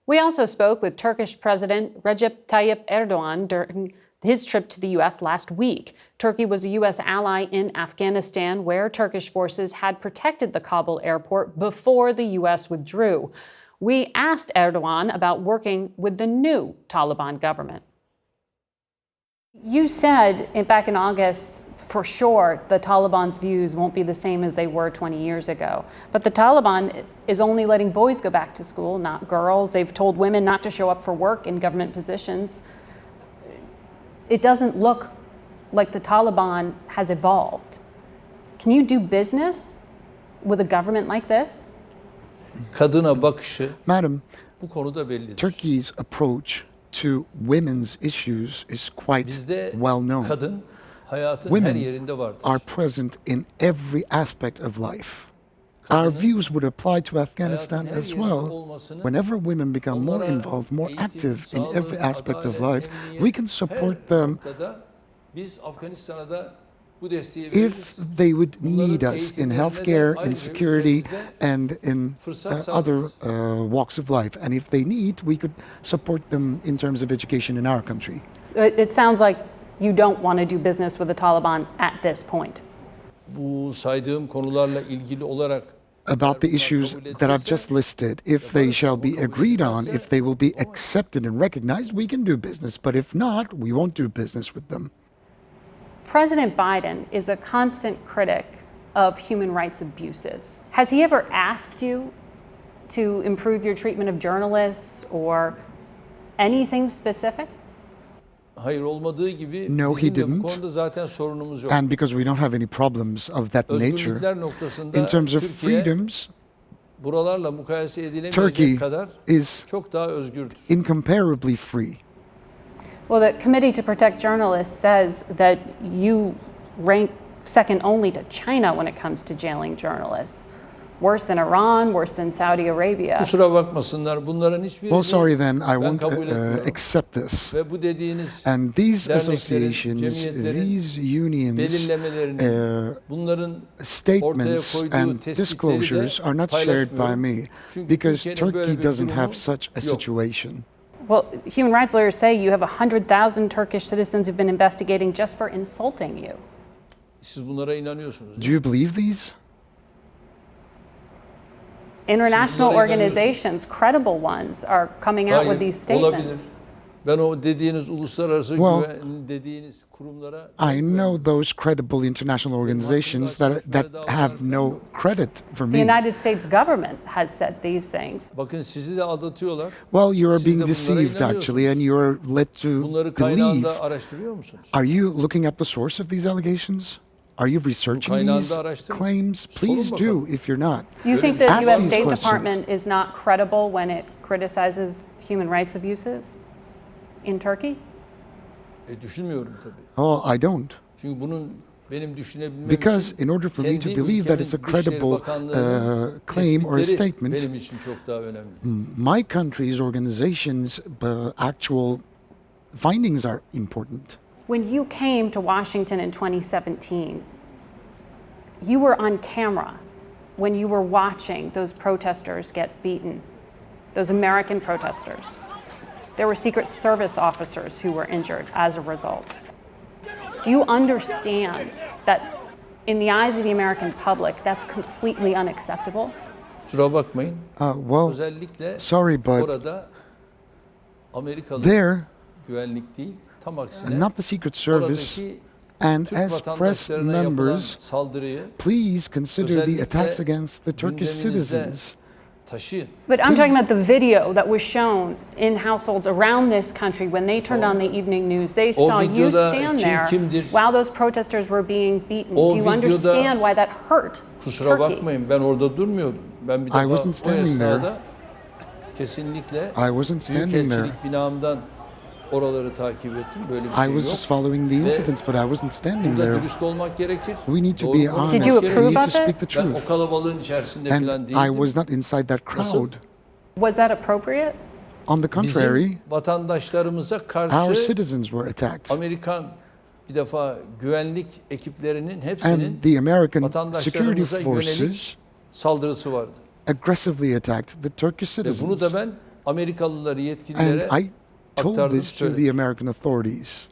We also spoke with Turkish President Recep Tayyip Erdoğan during his trip to the U.S. last week. Turkey was a U.S. ally in Afghanistan, where Turkish forces had protected the Kabul airport before the U.S. withdrew. We asked Erdoğan about working with the new Taliban government. You said back in August, for sure, the Taliban's views won't be the same as they were 20 years ago. But the Taliban is only letting boys go back to school, not girls. They've told women not to show up for work in government positions. It doesn't look like the Taliban has evolved. Can you do business with a government like this? Kadına bakışı Madam, bu konuda bellidir. Turkey's approach to women's issues is quite Bizde well known. kadın hayatın her Women yerinde vardır. are present in every aspect of life. Our views would apply to Afghanistan as well. Whenever women become more involved, more active in every aspect of life, we can support them Biz Afganistan'a da bu desteği if veririz. they would need us in healthcare, in security, and in other walks of life. And if they need, we could support them in terms of education in our country. So it sounds like you don't want to do business with the Taliban at this point. Bu saydığım konularla ilgili olarak About the issues that I've just listed, if they shall be agreed on, if they will be accepted and recognized, we can do business. But if not, we won't do business with them. President Biden is a constant critic of human rights abuses. Has he ever asked you to improve your treatment of journalists or anything specific? hayır olmadığı gibi No, he bizim de bu didn't. konuda zaten sorunumuz yok. And because we don't have any problems of that nature, Özgürlükler noktasında in terms of Türkiye freedoms, buralarla mukayese edilemeyecek Turkey kadar is çok daha özgürdür. incomparably free. Well, the Committee to Protect Journalists says that you rank second only to China when it comes to jailing journalists. Worse than Iran, worse than Saudi Arabia. Kusura bakmasınlar, bunların hiçbirini Well, sorry then, I ben won't kabul etmiyorum. accept this. Ve bu dediğiniz And these derneklerin, associations, cemiyetlerin these unions, belirlemelerini, bunların ortaya statements koyduğu and tespitleri disclosures de are not shared by paylaşmıyorum. me Çünkü because Türkiye'nin böyle Turkey bir doesn't durumu have such a yok. situation. Well, human rights lawyers say you have 100,000 Turkish citizens who've been investigating just for insulting you. Siz bunlara inanıyorsunuz. Do you believe these? International bunlara organizations, credible ones, are coming out with these Hayır, olabilir. statements. Ben o dediğiniz uluslararası Well, güven dediğiniz kurumlara I know those credible international organizations that have no credit for The me. United States government has said these things. bakın sizi de aldatıyorlar. Well, you are Siz de being bunlara deceived actually, and you are led to Bunları believe. kaynağında araştırıyor musunuz? Are you looking at the source of these allegations? Are you researching kaynağında these araştırın. claims? Sorun Please do bakalım. if you're not. You think bir the şey U.S. var. State Questions. Department is not credible when it criticizes human rights abuses in Turkey? Düşünmüyorum tabii. Oh, I don't. Çünkü bunun benim düşünebilmem Because için in order for me to kendi believe that it's a ülkemin Dışişleri credible Bakanlığı'nın claim or a tespitleri statement, benim için çok daha önemli. my country's organizations' actual findings are important. When you came to Washington in 2017, you were on camera when you were watching those protesters get beaten, those American protesters. There were Secret Service officers who were injured as a result. Do you understand that in the eyes of the American public, that's completely unacceptable? Kusura bakmayın. Well, Özellikle sorry, but orada Amerikalı there, güvenlik değil, tam aksine not the Secret Service, oradaki and Türk as press vatandaşlarına yapılan members, saldırıyı please consider the özellikle attacks against the Turkish gündeminizde citizens. taşıyın. But I'm talking about the video that was shown in households around this country when they turned on the evening news. They saw you videoda stand kim there kimdir? while those protesters were being beaten. O Do you videoda- understand why that hurt Kusura Turkey? bakmayın, ben orada durmuyordum. Ben bir defa wasn't o standing there. esnada kesinlikle I wasn't standing there. Büyükelçilik binamdan oraları takip ettim. Böyle bir I şey was yok. just following the incidents, but I wasn't standing Burada there. dürüst olmak gerekir. We need to Doğru be konuşmak honest. Did you We approve need to of speak it? the Ben o truth. kalabalığın içerisinde falan And I değildim. was not inside that crowd. Was that appropriate? On the contrary, Bizim vatandaşlarımıza our karşı citizens were attacked. Amerikan bir defa güvenlik ekiplerinin hepsinin And the American security vatandaşlarımıza forces yönelik saldırısı vardı. aggressively attacked the Turkish Ve bunu citizens. da ben Amerikalıları yetkililere And I told aktardım, this to söyledim. the American authorities.